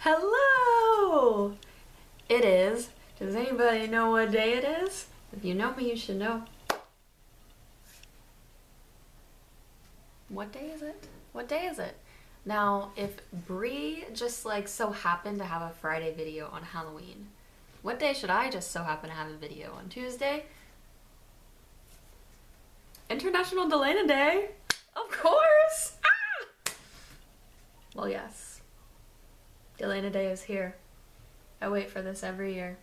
Hello! It is. Does anybody know what day it is? If you know me, you should know. What day is it? What day is it? Now, if Bree just like so happened to have a Friday video on Halloween, what day should I just so happen to have a video on? Tuesday? International Delena Day! Of course! Ah! Well, yes. Delena Day is here. I wait for this every year.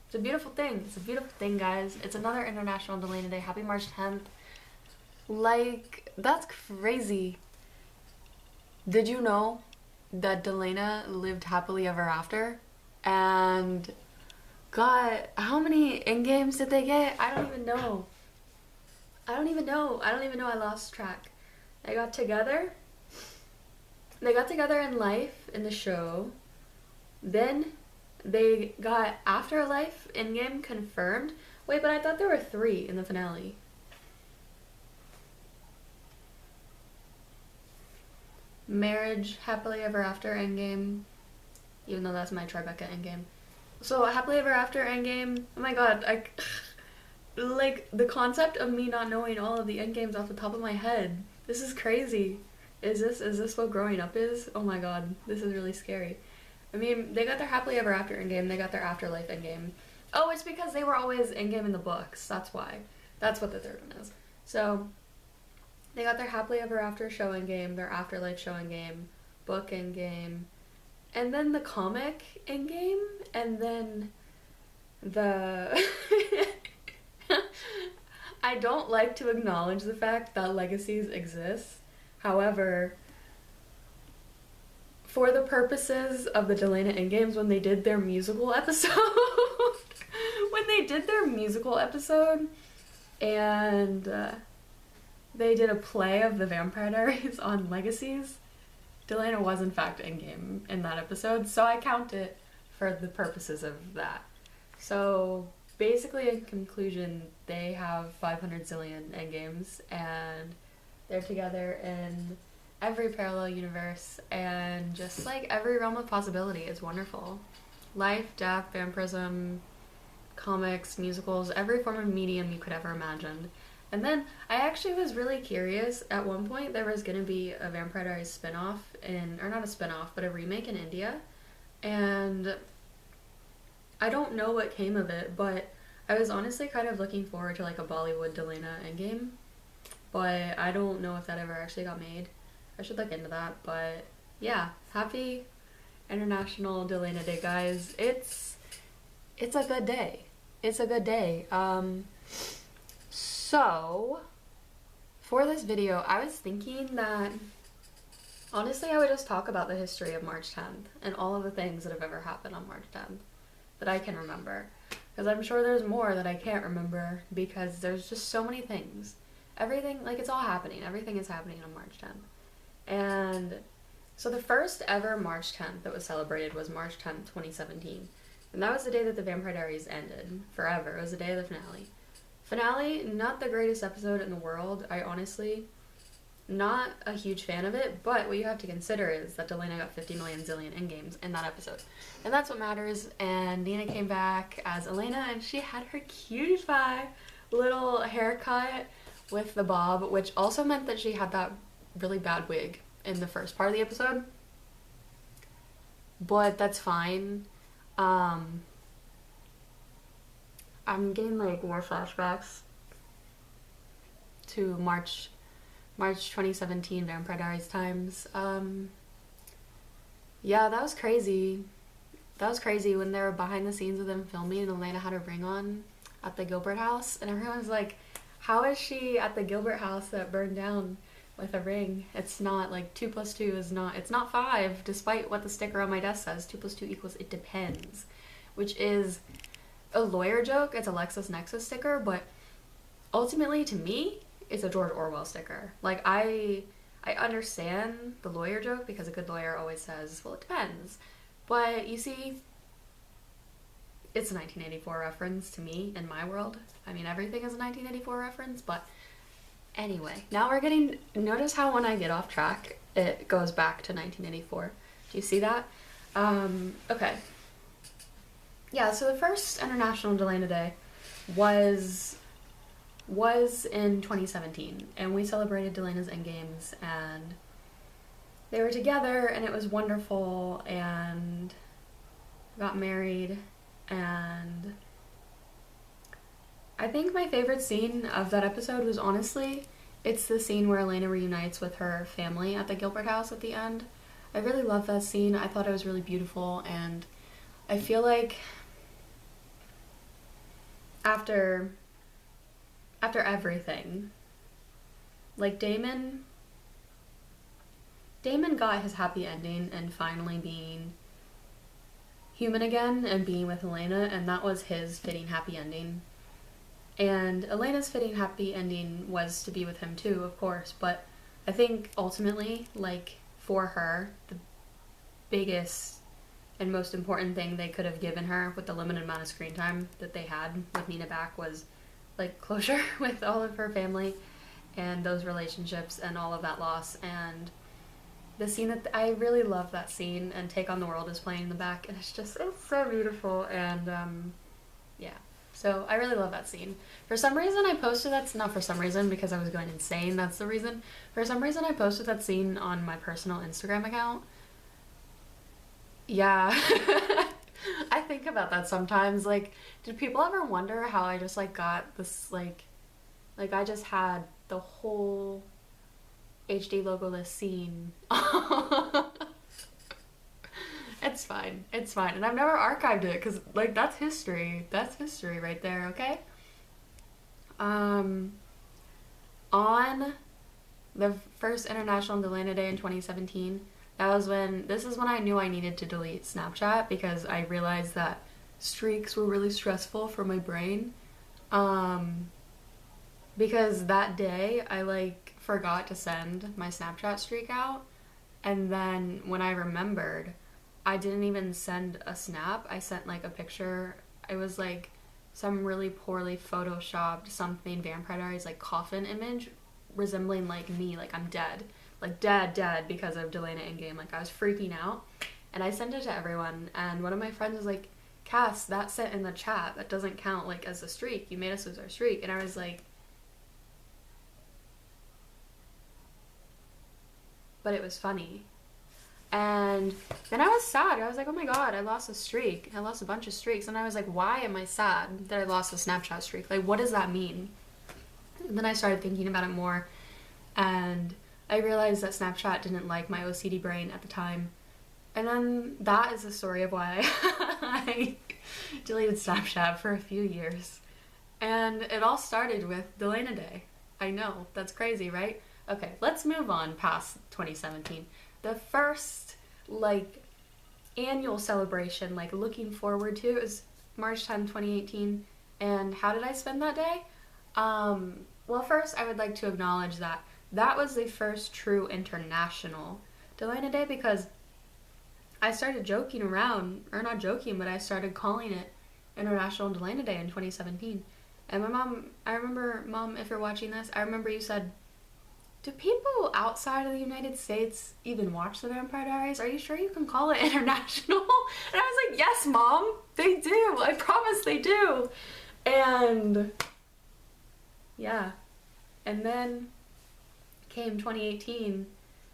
It's a beautiful thing. It's a beautiful thing, guys. It's another International Delena Day. Happy March 10th. Like, that's crazy. Did you know that Delena lived happily ever after? And got, how many in-games did they get? I don't even know. I don't even know. I lost track. They got together. They got together in life in the show. Then they got afterlife in-game confirmed. Wait, but I thought there were 3 in the finale. Marriage, happily ever after, endgame. Even though that's my Tribeca endgame. So happily ever after, endgame. Oh my god, like the concept of me not knowing all of the endgames off the top of my head. This is crazy. Is this what growing up is? Oh my god, this is really scary. I mean, they got their happily ever after endgame, they got their afterlife endgame. Oh, it's because they were always endgame in the books. That's why. That's what the third one is. So they got their happily ever after show endgame, their afterlife show endgame, book endgame, and then the comic endgame, and then the I don't like to acknowledge the fact that legacies exist. However, for the purposes of the Delena endgames, when they did their musical episode, and they did a play of the Vampire Diaries on legacies, Delena was in fact endgame in that episode, so I count it for the purposes of that. So basically, in conclusion, they have 500 zillion endgames, and they're together in every parallel universe, and just like every realm of possibility is wonderful. Life, death, vampirism, comics, musicals, every form of medium you could ever imagine. And then I actually was really curious. At one point there was gonna be a Vampire Diaries spin-off or not a spin-off, but a remake in India. And I don't know what came of it, but I was honestly kind of looking forward to like a Bollywood Delena endgame. But I don't know if that ever actually got made. I should look into that, but yeah, happy International Delena Day, guys. It's a good day. It's a good day. So for this video, I was thinking that honestly I would just talk about the history of March 10th and all of the things that have ever happened on March 10th that I can remember. Because I'm sure there's more that I can't remember because there's just so many things. Everything, like, it's all happening. Everything is happening on March 10th. And so the first ever March 10th that was celebrated was March 10th, 2017. And that was the day that the Vampire Diaries ended forever. It was the day of the finale. Finale, not the greatest episode in the world. I honestly, not a huge fan of it, but what you have to consider is that Delena got 50 million zillion endgames in that episode. And that's what matters. And Nina came back as Elena, and she had her cutie-pie little haircut with the bob, which also meant that she had that really bad wig in the first part of the episode. But that's fine. I'm getting like more flashbacks to March 2017 Vampire Diaries times. Yeah, that was crazy. That was crazy when they were behind the scenes of them filming and Elena had a ring on at the Gilbert house, and everyone's like, how is she at the Gilbert house that burned down with a ring? It's not like 2 + 2 is not, it's not 5, despite what the sticker on my desk says. 2 + 2 equals it depends, which is a lawyer joke. It's a LexisNexis sticker, but ultimately to me, it's a George Orwell sticker. Like, I understand the lawyer joke because a good lawyer always says, well, it depends. But you see, it's a 1984 reference to me in my world. I mean, everything is a 1984 reference, but anyway, now we're getting, notice how when I get off track, it goes back to 1984. Do you see that? Okay. Yeah, so the first International Delena Day was in 2017, and we celebrated Delena's endgames, and they were together, and it was wonderful, and got married, and I think my favorite scene of that episode was honestly, it's the scene where Elena reunites with her family at the Gilbert house at the end. I really love that scene. I thought it was really beautiful, and I feel like after everything, like Damon got his happy ending and finally being human again and being with Elena, and that was his fitting happy ending. And Elena's fitting happy ending was to be with him too, of course, but I think ultimately, like, for her, the biggest and most important thing they could have given her with the limited amount of screen time that they had with Nina back was, like, closure with all of her family and those relationships and all of that loss. And the scene that I really love that scene, and Take on the World is playing in the back, and it's so beautiful. And yeah, so I really love that scene. For some reason I posted that, not for some reason because I was going insane, that's the reason. For some reason I posted that scene on my personal Instagram account. Yeah. I think about that sometimes. Like, did people ever wonder how I just, like, got this, like I just had the whole HD logoless scene. It's fine. It's fine. And I've never archived it because, like, that's history. That's history right there, okay? On the first International Delena Day in 2017, this is when I knew I needed to delete Snapchat because I realized that streaks were really stressful for my brain. Because that day I, like, forgot to send my Snapchat streak out, and then when I remembered, I didn't even send a snap. I sent, like, a picture. It was, like, some really poorly photoshopped something Vampire Diaries, like, coffin image resembling, like, me, like, I'm dead. Like, dead because of Delena Endgame. Like, I was freaking out. And I sent it to everyone, and one of my friends was like, Cass, that's it in the chat. That doesn't count, like, as a streak. You made us lose our streak. And I was like, but it was funny. And then I was sad. I was like, oh my god, I lost a streak. I lost a bunch of streaks. And I was like, why am I sad that I lost a Snapchat streak? Like, what does that mean? And then I started thinking about it more, and I realized that Snapchat didn't like my OCD brain at the time. And then that is the story of why I deleted Snapchat for a few years. And it all started with Delena Day. I know, that's crazy, right? Okay, let's move on past 2017. The first, like, annual celebration, like, looking forward to, is March 10, 2018. And how did I spend that day? Well, first, I would like to acknowledge that that was the first true international Delena Day, because I started joking around, or not joking, but I started calling it International Delena Day in 2017. And my mom, I remember, Mom, if you're watching this, I remember you said, do people outside of the United States even watch the Vampire Diaries? Are you sure you can call it international? And I was like, yes, Mom, they do. I promise they do. And yeah. And then came 2018.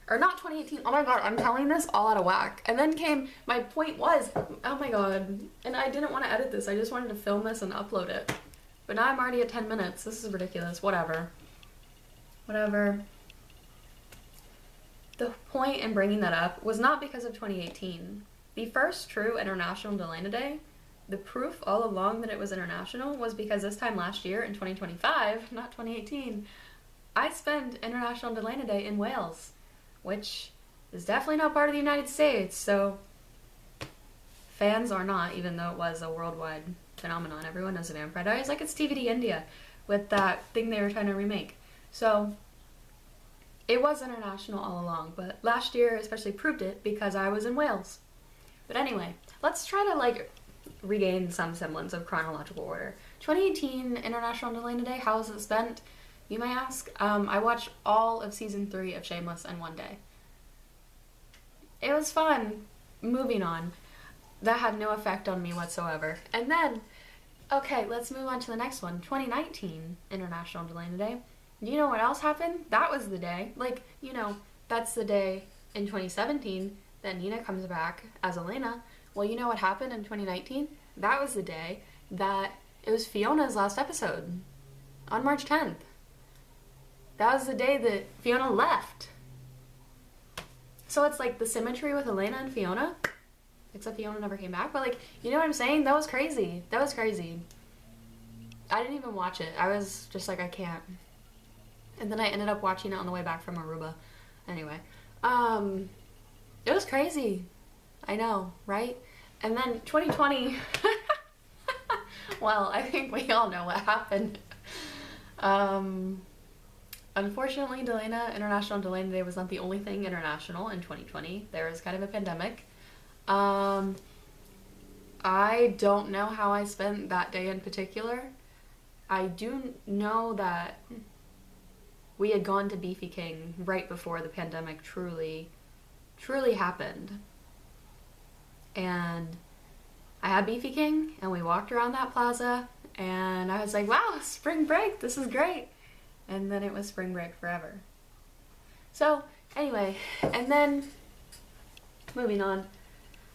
Or not 2018. Oh my god, I'm telling this all out of whack. And then came, my point was, oh my god. And I didn't want to edit this. I just wanted to film this and upload it. But now I'm already at 10 minutes. This is ridiculous. Whatever. The point in bringing that up was not because of 2018. The first true International Delena Day, the proof all along that it was international was because this time last year in 2025, not 2018, I spent International Delena Day in Wales, which is definitely not part of the United States, so fans or not, even though it was a worldwide phenomenon, everyone knows the Vampire Diaries, like it's TVD India with that thing they were trying to remake. So it was international all along, but last year especially proved it because I was in Wales. But anyway, let's try to, like, regain some semblance of chronological order. 2018 International Delena Day, how was it spent? You may ask. I watched all of season 3 of Shameless in one day. It was fun. Moving on. That had no effect on me whatsoever. And then, okay, let's move on to the next one. 2019 International Delena Day. You know what else happened? That was the day. Like, you know, that's the day in 2017 that Nina comes back as Elena. Well, you know what happened in 2019? That was the day that it was Fiona's last episode on March 10th. That was the day that Fiona left. So it's like the symmetry with Elena and Fiona, except Fiona never came back. But like, you know what I'm saying? That was crazy. That was crazy. I didn't even watch it. I was just like, I can't. And then I ended up watching it on the way back from Aruba. Anyway, it was crazy. I know, right? And then 2020, well, I think we all know what happened. Unfortunately, International Delena Day was not the only thing international in 2020. There was kind of a pandemic. I don't know how I spent that day in particular. I do know that we had gone to Beefy King right before the pandemic truly happened. And I had Beefy King, and we walked around that plaza, and I was like, wow, spring break, this is great. And then it was spring break forever. So, anyway, and then, moving on.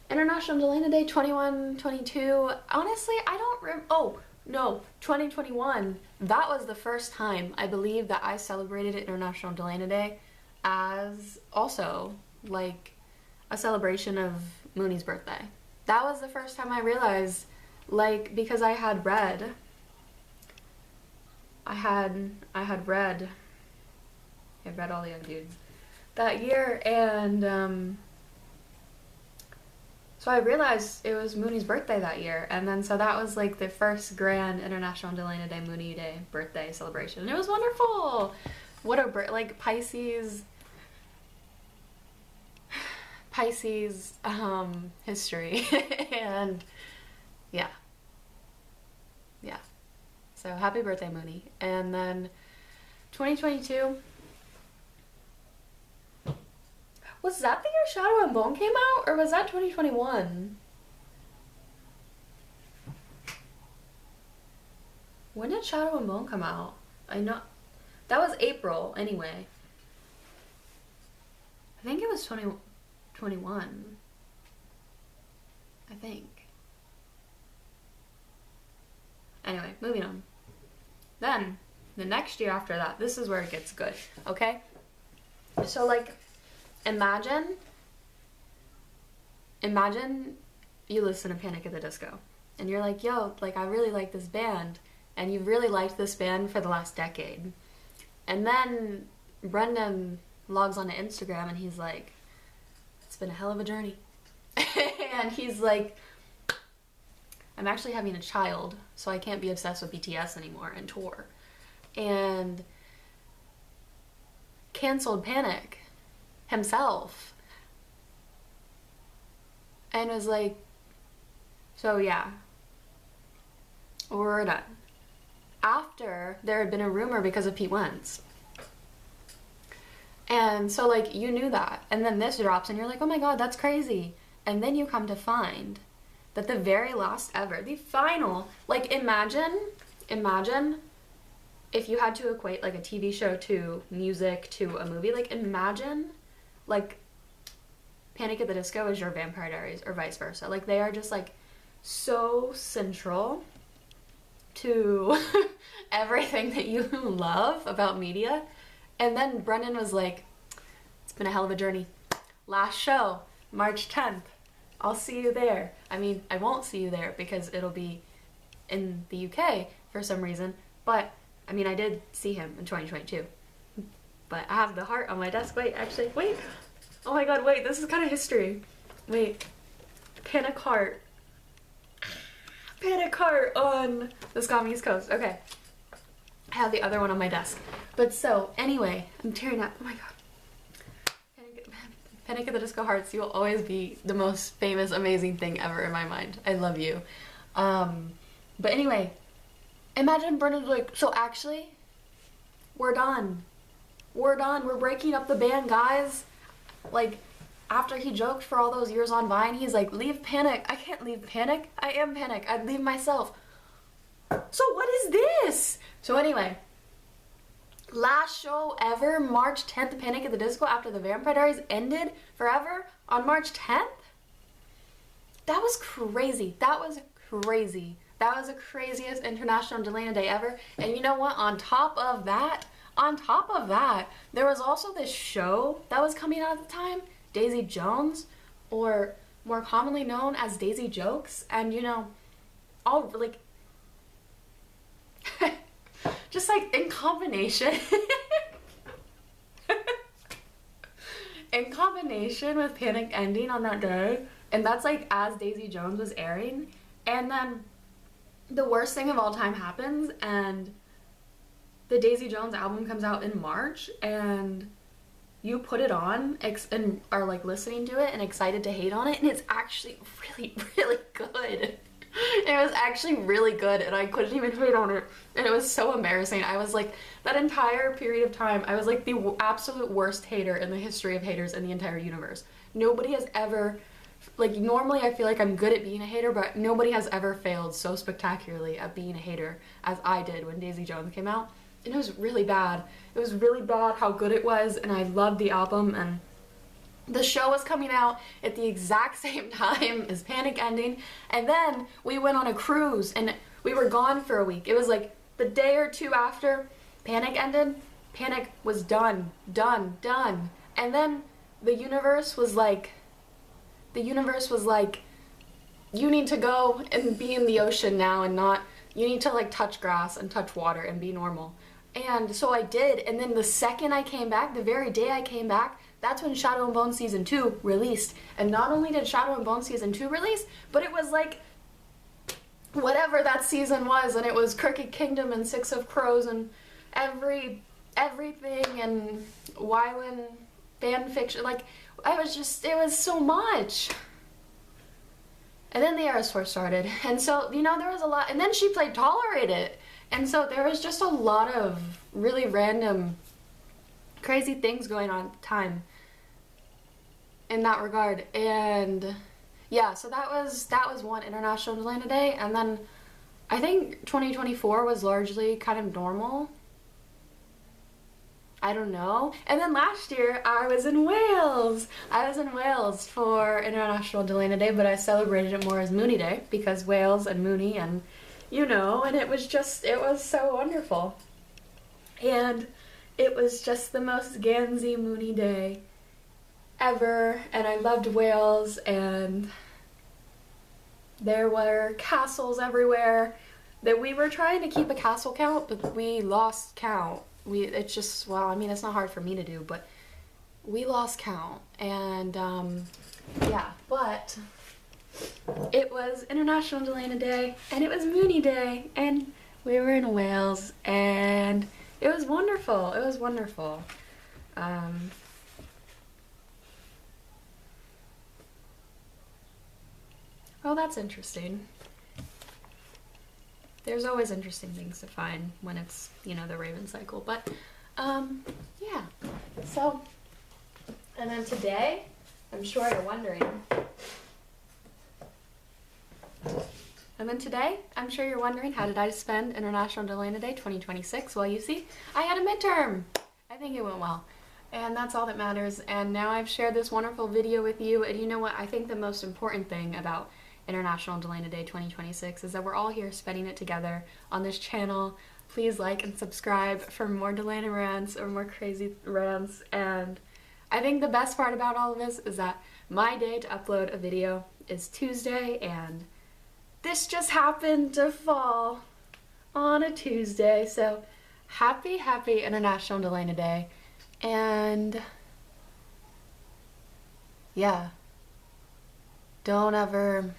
International Delena Day 21, 22. Honestly, I don't remember. Oh, no, 2021. That was the first time I believe that I celebrated International Delena Day as also, like, a celebration of Mooney's birthday. That was the first time I realized, like, because I had read All the Young Dudes that year, and so I realized it was Mooney's birthday that year, and then so that was like the first grand International Delena Day Mooney Day birthday celebration. It was wonderful. What a like Pisces history. And yeah. So happy birthday, Mooney. And then 2022, was that the year Shadow and Bone came out, or was that 2021? When did Shadow and Bone come out? I know that was April anyway. I think it was 2021. I think. Anyway, moving on. Then, the next year after that, this is where it gets good, okay? So, like, imagine you listen to Panic at the Disco, and you're like, yo, like, I really like this band, and you've really liked this band for the last decade. And then Brendan logs onto Instagram, and he's like, it's been a hell of a journey. And he's like, I'm actually having a child, so I can't be obsessed with BTS anymore and tour. And canceled Panic himself. And was like, so yeah, we're done. After there had been a rumor because of Pete Wentz. And so like, you knew that. And then this drops and you're like, oh my god, that's crazy. And then you come to find that the very last ever, the final, like imagine if you had to equate like a TV show to music to a movie, like imagine like Panic at the Disco is your Vampire Diaries or vice versa. Like they are just like so central to everything that you love about media. And then Brendan was like, it's been a hell of a journey. Last show, March 10th. I'll see you there. I mean, I won't see you there because it'll be in the UK for some reason. But, I mean, I did see him in 2022. But I have the heart on my desk. Wait, actually, wait. Oh my god, wait, this is kind of history. Wait. Panic heart on the Scum East Coast. Okay. I have the other one on my desk. But so, anyway, I'm tearing up. Oh my god. Panic at the Disco Hearts, you will always be the most famous, amazing thing ever in my mind. I love you. But anyway, imagine Brendan's like, so actually, we're done. We're done. We're breaking up the band, guys. Like, after he joked for all those years on Vine, he's like, leave Panic. I can't leave Panic. I am Panic. I'd leave myself. So what is this? So anyway, last show ever, March 10th, Panic at the Disco, after the Vampire Diaries ended forever on March 10th? That was crazy. That was crazy. That was the craziest International Delena Day ever. And you know what? On top of that, there was also this show that was coming out at the time, Daisy Jones, or more commonly known as Daisy Jokes. And you know, all like, just like in combination, in combination with Panic ending on that day, and that's like as Daisy Jones was airing, and then the worst thing of all time happens, and the Daisy Jones album comes out in March, and you put it on and are like listening to it and excited to hate on it, and it's actually really, really good. It was actually really good, and I couldn't even hate on it, and it was so embarrassing. I was like, that entire period of time, I was like the absolute worst hater in the history of haters in the entire universe. Nobody has ever, like, normally I feel like I'm good at being a hater, but nobody has ever failed so spectacularly at being a hater as I did when Daisy Jones came out. And it was really bad. It was really bad how good it was, and I loved the album, and the show was coming out at the exact same time as Panic ending, and then we went on a cruise, and we were gone for a week. It was like the day or two after Panic ended, Panic was done. And then the universe was like, you need to go and be in the ocean now, and not, you need to like touch grass and touch water and be normal. And so I did, and then the second I came back, the very day I came back, that's when Shadow and Bone Season 2 released. And not only did Shadow and Bone Season 2 release, but it was like whatever that season was, and it was Crooked Kingdom and Six of Crows and everything and Wyland fan fiction. Like, it was so much. And then the Eras Tour started, and so, you know, there was a lot, and then she played Tolerate It, and so there was just a lot of really random, crazy things going on at the time in that regard. And yeah, so that was one International Delena Day, and then I think 2024 was largely kind of normal. I don't know. And then last year, I was in Wales. I was in Wales for International Delena Day, but I celebrated it more as Mooney Day, because Wales and Mooney, and you know, and it was so wonderful. And it was just the most Gansy Mooney Day ever, and I loved Wales, and there were castles everywhere. That we were trying to keep a castle count, but we lost count. It's just, well, I mean, it's not hard for me to do, but we lost count. And yeah, but it was International Delena Day, and it was Mooney Day, and we were in Wales, and it was wonderful. It was wonderful. Well, that's interesting. There's always interesting things to find when it's, you know, the Raven cycle. But, yeah. So, and then today, I'm sure you're wondering. How did I spend International Delena Day 2026? Well, you see, I had a midterm. I think it went well. And that's all that matters. And now I've shared this wonderful video with you. And you know what? I think the most important thing about International Delena Day 2026 is that we're all here spending it together on this channel. Please like and subscribe for more Delena rants or more crazy rants. And I think the best part about all of this is that my day to upload a video is Tuesday, and this just happened to fall on a Tuesday. So happy International Delena Day. And yeah, don't ever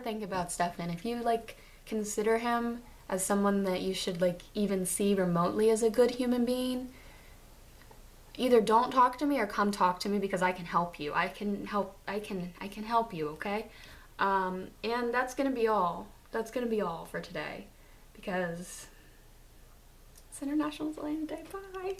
think about Stefan. If you like consider him as someone that you should like even see remotely as a good human being, either don't talk to me or come talk to me, because I can help you. I can help you, okay? And that's gonna be all. That's gonna be all for today, because it's International Delena Day. Bye.